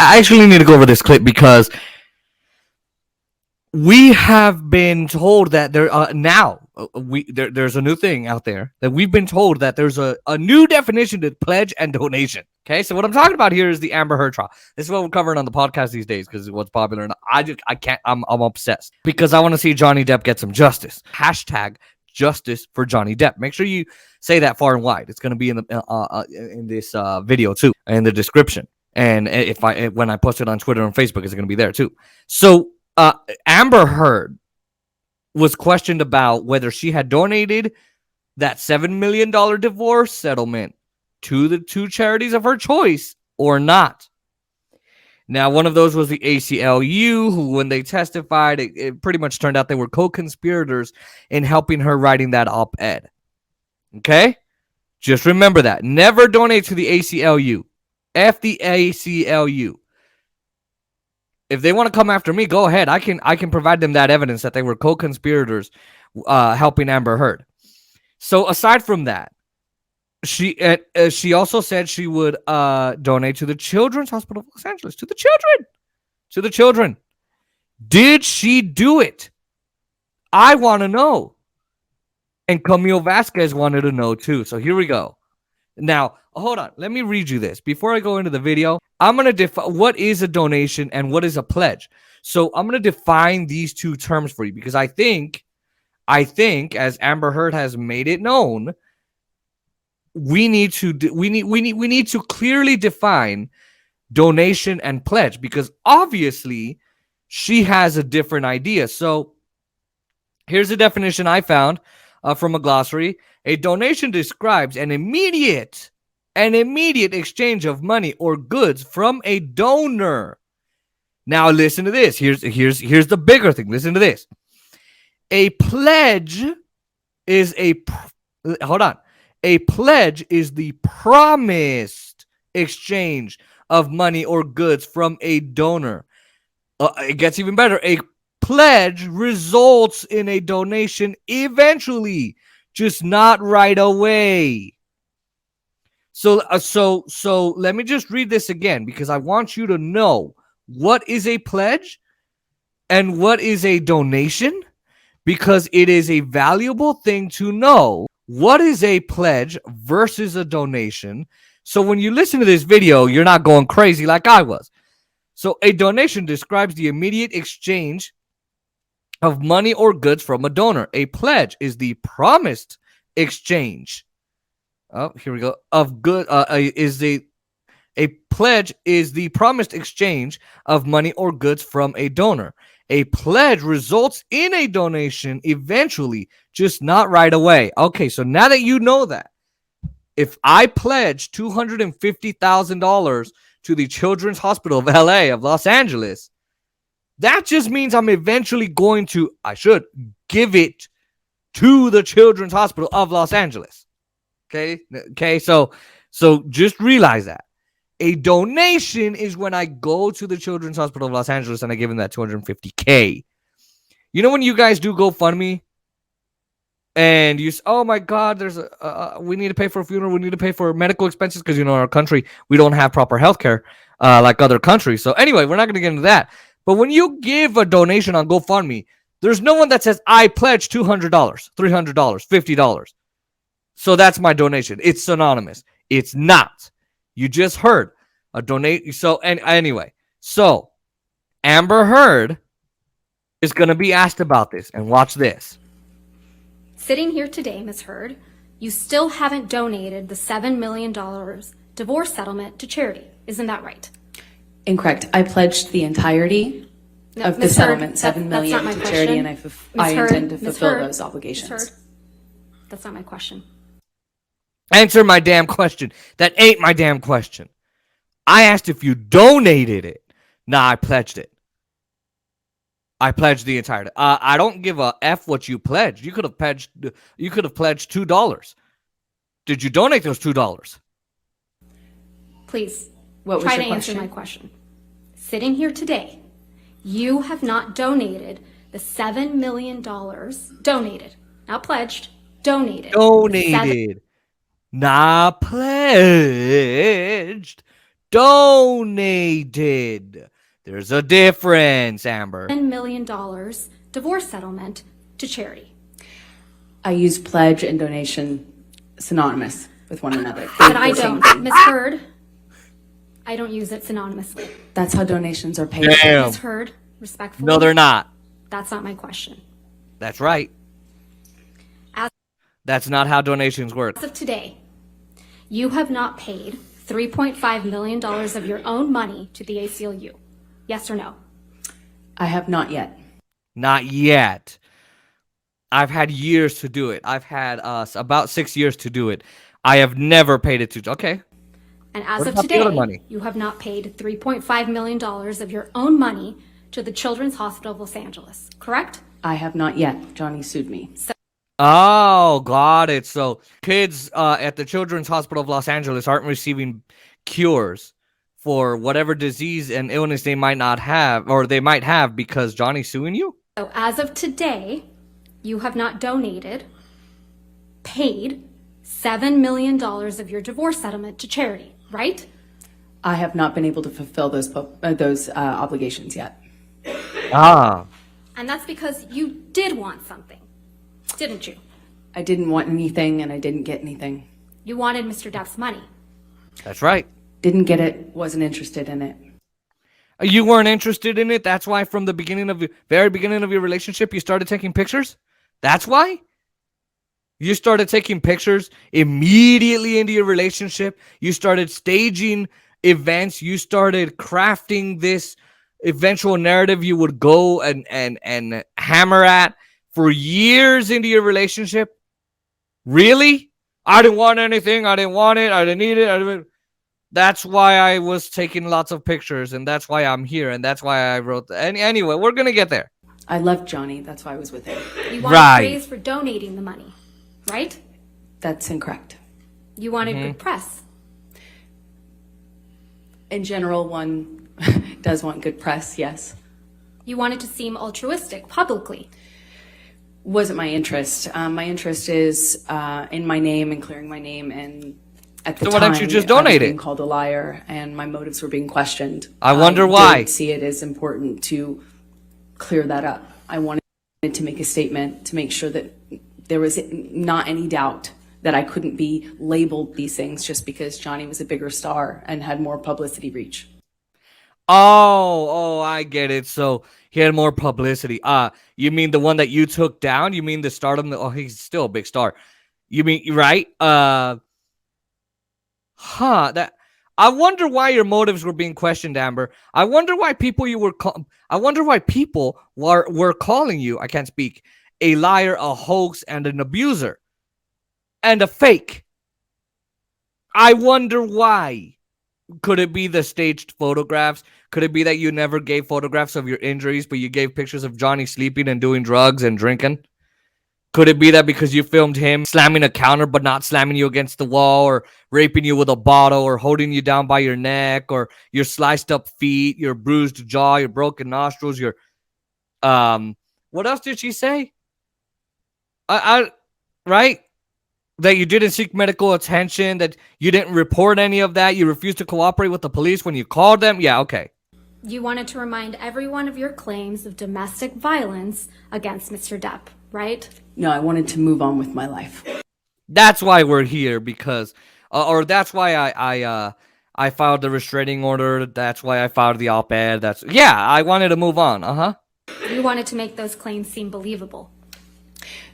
I actually need to go over this clip because we have been told that there's a new thing out there that we've been told that there's a new definition to pledge and donation. Okay, so what I'm talking about here is the Amber Heard trial. This is what we're covering on the podcast these days because it's what's popular, and I can't. I'm obsessed because I want to see Johnny Depp get some justice. Hashtag justice for Johnny Depp. Make sure you say that far and wide. It's going to be in this video too, in the description, and when I post it on Twitter and Facebook, it's going to be there too. So. Amber Heard was questioned about whether she had donated that $7 million divorce settlement to the two charities of her choice or not. Now, one of those was the ACLU, who, when they testified, it pretty much turned out they were co-conspirators in helping her writing that op-ed. Okay? Just remember that. Never donate to the ACLU. F the ACLU. If they want to come after me, go ahead. I can provide them that evidence that they were co-conspirators helping Amber Heard. So aside from that, she also said she would donate to the Children's Hospital of Los Angeles. To the children. Did she do it? I want to know. And Camille Vasquez wanted to know too. So here we go. Now, hold on. Let me read you this. Before I go into the video, I'm going to define what is a donation and what is a pledge. So I'm going to define these two terms for you because I think, as Amber Heard has made it known, we need to clearly define donation and pledge because obviously she has a different idea. So here's a definition I found from a glossary. A donation describes an immediate exchange of money or goods from a donor. Now listen to this. Here's the bigger thing. Listen to this. A pledge is a pledge is the promised exchange of money or goods from a donor. It gets even better. A pledge results in a donation eventually, just not right away. So let me just read this again because I want you to know what is a pledge and what is a donation, because it is a valuable thing to know what is a pledge versus a donation. So when you listen to this video, you're not going crazy like I was. So a donation describes the immediate exchange of money or goods from a donor. A pledge is the promised exchange. Oh, here we go. Of good a pledge is the promised exchange of money or goods from a donor. A pledge results in a donation eventually, just not right away. Okay, so now that you know that, if I pledge $250,000 to the Children's Hospital of LA, of Los Angeles, that just means I'm eventually going to, I should give it to the Children's Hospital of Los Angeles. Okay, so just realize that. A donation is when I go to the Children's Hospital of Los Angeles and I give them that $250K. You know when you guys do GoFundMe and you say, oh my God, there's we need to pay for a funeral, we need to pay for medical expenses because, in our country, we don't have proper healthcare like other countries. So anyway, we're not going to get into that. But when you give a donation on GoFundMe, there's no one that says, I pledge $200, $300, $50. So that's my donation. It's synonymous. It's not. You just heard a donate. So anyway, so Amber Heard is going to be asked about this, and watch this. Sitting here today, Ms. Heard, you still haven't donated the $7 million divorce settlement to charity. Isn't that right? Incorrect. I pledged the entirety of the settlement, $7 million to charity, and I intend to fulfill those obligations. Ms. Heard, that's not my question. Answer my damn question. That ain't my damn question. I asked if you donated it. Nah, I pledged it. I pledged the entirety. I don't give a F what you pledged. You could have pledged $2. Did you donate those $2? Please, what try was to your answer question? my question. Sitting here today, you have not donated the $7 million donated, not pledged, donated. Donated. Not pledged. donated. There's a difference, Amber. $10 million divorce settlement to charity. I use pledge and donation synonymous with one another. But I don't. Ms. Heard, I don't use it synonymously. That's how donations are paid. Damn. Ms. Heard, respectfully. No, they're not. That's not my question. That's right. That's not how donations work. As of today, you have not paid $3.5 million of your own money to the ACLU. Yes or no? I have not yet. Not yet. I've had years to do it. I've had about 6 years to do it. I have never paid it to. Okay. And as What of about the other money? today, you have not paid $3.5 million of your own money to the Children's Hospital of Los Angeles, correct? I have not yet. Johnny sued me. Oh, got it. So kids at the Children's Hospital of Los Angeles aren't receiving cures for whatever disease and illness they might not have, or they might have, because Johnny's suing you? So as of today, you have not donated, paid $7 million of your divorce settlement to charity, right? I have not been able to fulfill those obligations yet. Ah. And that's because you did want something, didn't you? I didn't want anything and I didn't get anything. You wanted Mr. Depp's money. That's right. Didn't get it, wasn't interested in it. You weren't interested in it? That's why from the very beginning of your relationship, you started taking pictures? That's why? You started taking pictures immediately into your relationship. You started staging events. You started crafting this eventual narrative you would go and hammer at for years into your relationship. Really? I didn't want anything. I didn't want it. I didn't need it. That's why I was taking lots of pictures, and that's why I'm here, and that's why I wrote anyway, we're going to get there. I loved Johnny. That's why I was with him. You wanted praise for donating the money, right? That's incorrect. You wanted good press. In general, one does want good press, yes. You wanted to seem altruistic publicly. Wasn't my interest. My interest is in my name and clearing my name, and at the time, why don't you just I was donate being it? called a liar, and my motives were being questioned. I wonder why. I did see it as important to clear that up. I wanted to make a statement to make sure that there was not any doubt that I couldn't be labeled these things just because Johnny was a bigger star and had more publicity reach. Oh, I get it. So he had more publicity. You mean the one that you took down? You mean the stardom? Oh, he's still a big star. You mean, right? That. I wonder why your motives were being questioned, Amber. I wonder why people were calling you, I can't speak, a liar, a hoax, and an abuser, and a fake. I wonder why. Could it be the staged photographs? Could it be that you never gave photographs of your injuries, but you gave pictures of Johnny sleeping and doing drugs and drinking? Could it be that because you filmed him slamming a counter but not slamming you against the wall, or raping you with a bottle, or holding you down by your neck, or your sliced up feet, your bruised jaw, your broken nostrils, your what else did she say? Right? That you didn't seek medical attention, that you didn't report any of that, you refused to cooperate with the police when you called them. Yeah, okay. You wanted to remind everyone of your claims of domestic violence against Mr. Depp, right? No, I wanted to move on with my life. That's why we're here, because, or that's why I filed the restraining order. That's why I filed the op-ed. I wanted to move on. You wanted to make those claims seem believable.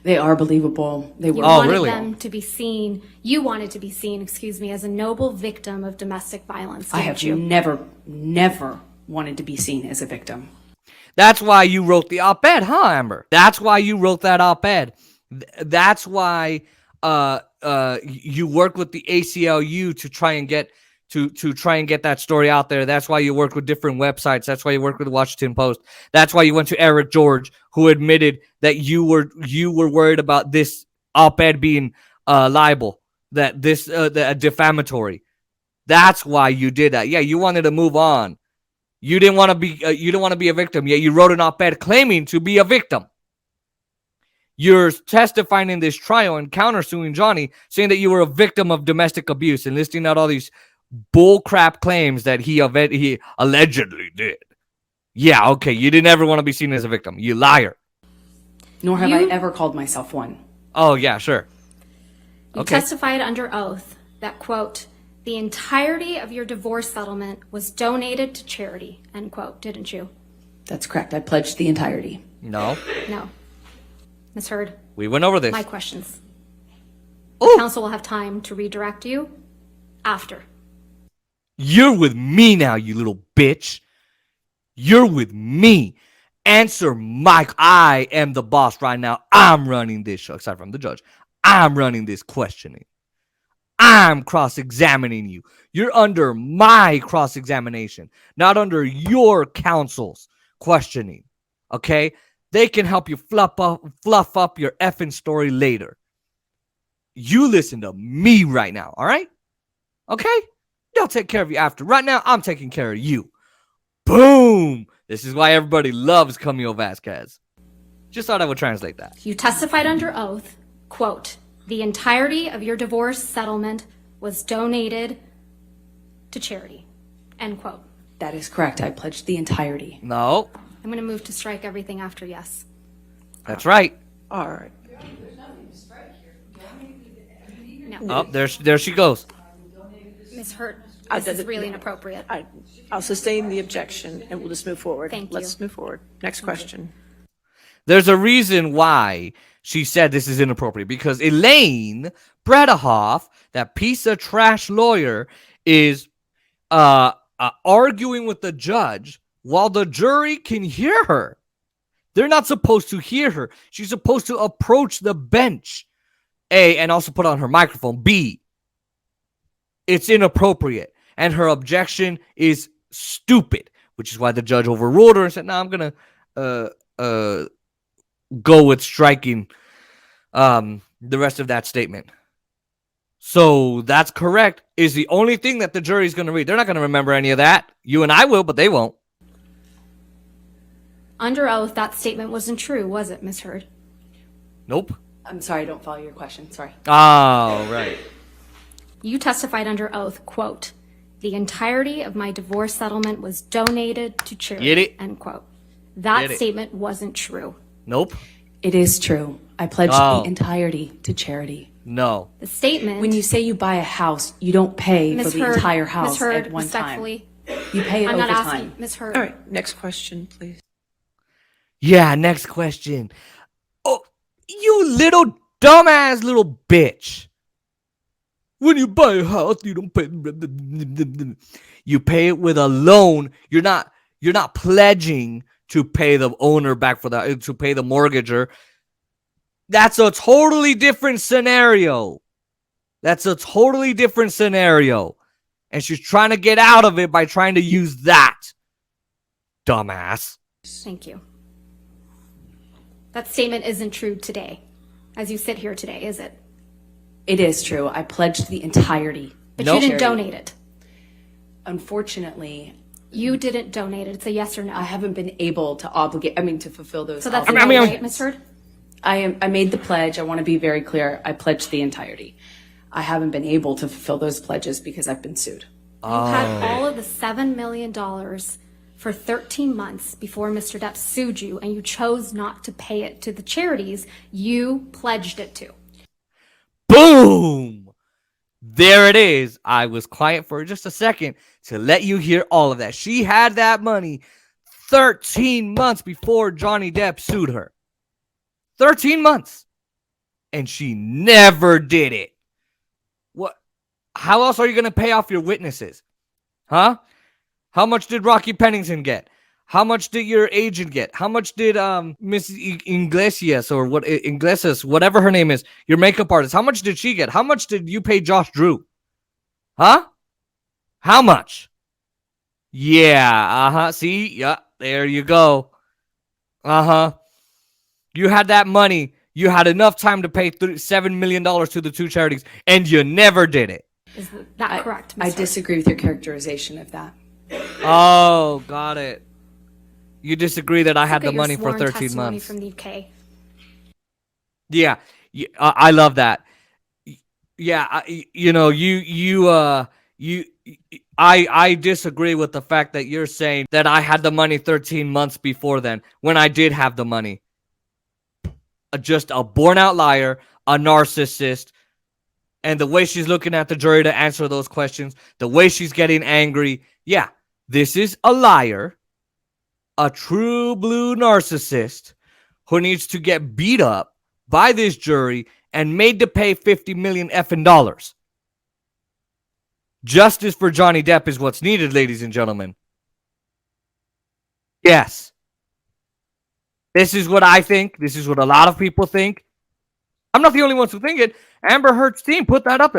They are believable. They were. You wanted really? them to be seen. You wanted to be seen, as a noble victim of domestic violence. I have never wanted to be seen as a victim. That's why you wrote the op-ed, Amber? That's why you wrote that op-ed. That's why you worked with the ACLU to try and get that story out there. That's why you worked with different websites. That's why you worked with the Washington Post. That's why you went to Eric George, who admitted that you were worried about this op-ed being libel, that this defamatory. That's why you did that. Yeah, you wanted to move on. You didn't want to be a victim. Yet you wrote an op-ed claiming to be a victim. You're testifying in this trial and countersuing Johnny, saying that you were a victim of domestic abuse, and listing out all these bullcrap claims that he allegedly did. Yeah, okay, you didn't ever want to be seen as a victim. You liar. Nor have I ever called myself one. Oh, yeah, sure. You testified under oath that, quote, the entirety of your divorce settlement was donated to charity, end quote, didn't you? That's correct. I pledged the entirety. No. No. Ms. Heard, We went over this. my questions. Ooh. Counsel will have time to redirect you after. You're with me now, you little bitch. You're with me. Answer Mike. I am the boss right now. I'm running this show, aside from the judge. I'm running this questioning. I'm cross-examining you. You're under my cross-examination, not under your counsel's questioning. Okay? They can help you fluff up your effing story later. You listen to me right now, all right? Okay? They'll take care of you after. Right now, I'm taking care of you. Boom! This is why everybody loves Camille Vasquez. Just thought I would translate that. You testified under oath, quote, the entirety of your divorce settlement was donated to charity, end quote. That is correct. I pledged the entirety. No, I'm going to move to strike everything after yes. that's right. All right. No. Oh, there she goes. Ms. Hurt, I this is did- really inappropriate. I'll sustain the objection, and we'll just move forward. Thank you. Let's move forward. Next question. There's a reason why she said this is inappropriate, because Elaine Bredehoff, that piece of trash lawyer, is arguing with the judge while the jury can hear her. They're not supposed to hear her. She's supposed to approach the bench, A, and also put on her microphone, B. It's inappropriate, and her objection is stupid, which is why the judge overruled her and said, "No, I'm gonna go with striking the rest of that statement." So that's correct. Is the only thing that the jury's gonna read. They're not gonna remember any of that. You and I will, but they won't. Under oath, that statement wasn't true, was it, Ms. Heard? Nope. I'm sorry, I don't follow your question. Sorry. Oh, right. You testified under oath, quote, the entirety of my divorce settlement was donated to charity, Get it? end quote. That Get it. statement wasn't true. Nope. It is true. I pledged Oh. the entirety to charity. No. The statement, When you say you buy a house, you don't pay Ms. for the Heard, entire Ms. house Heard, at one time. respectfully, You pay it I'm over not asking, time. Ms. Heard. All right. Next question, please. Yeah, next question. Oh, you little dumbass little bitch. When you buy a house, you don't pay. You pay it with a loan. You're not pledging to pay the owner back for that, to pay the mortgager. That's a totally different scenario. That's a totally different scenario. And she's trying to get out of it by trying to use that. Dumbass. Thank you. That statement isn't true today, as you sit here today, is it? It is true. I pledged the entirety. But Nope. you didn't donate it. Unfortunately, You didn't donate it. It's a yes or no. I haven't been able to to fulfill those. So that's obligations. no, right, Ms. Heard? I made the pledge. I want to be very clear. I pledged the entirety. I haven't been able to fulfill those pledges because I've been sued. You had all of the $7 million for 13 months before Mr. Depp sued you, and you chose not to pay it to the charities you pledged it to. Boom! There it is. I was quiet for just a second to let you hear all of that. She had that money 13 months before Johnny Depp sued her. 13 months. And she never did it. What? How else are you going to pay off your witnesses? Huh? How much did Rocky Pennington get? How much did your agent get? How much did Miss Iglesias or what Iglesias, whatever her name is, your makeup artist? How much did she get? How much did you pay Josh Drew? Huh? How much? Yeah, see? Yeah, there you go. You had that money. You had enough time to pay $7 million to the two charities, and you never did it. Is that correct, I Ms. Heard? disagree with your characterization of that. Oh, got it. You disagree that I had Look the at your money for sworn 13 testimony months. from the UK. Yeah, I love that. Yeah, you I disagree with the fact that you're saying that I had the money 13 months before then, when I did have the money. Just a born out liar, a narcissist, and the way she's looking at the jury to answer those questions, the way she's getting angry. Yeah, this is a liar, a true blue narcissist who needs to get beat up by this jury and made to pay $50 million effing dollars. Justice for Johnny Depp is what's needed, ladies and gentlemen. Yes. This is what I think. This is what a lot of people think. I'm not the only ones who think it. Amber Heard's team put that up there.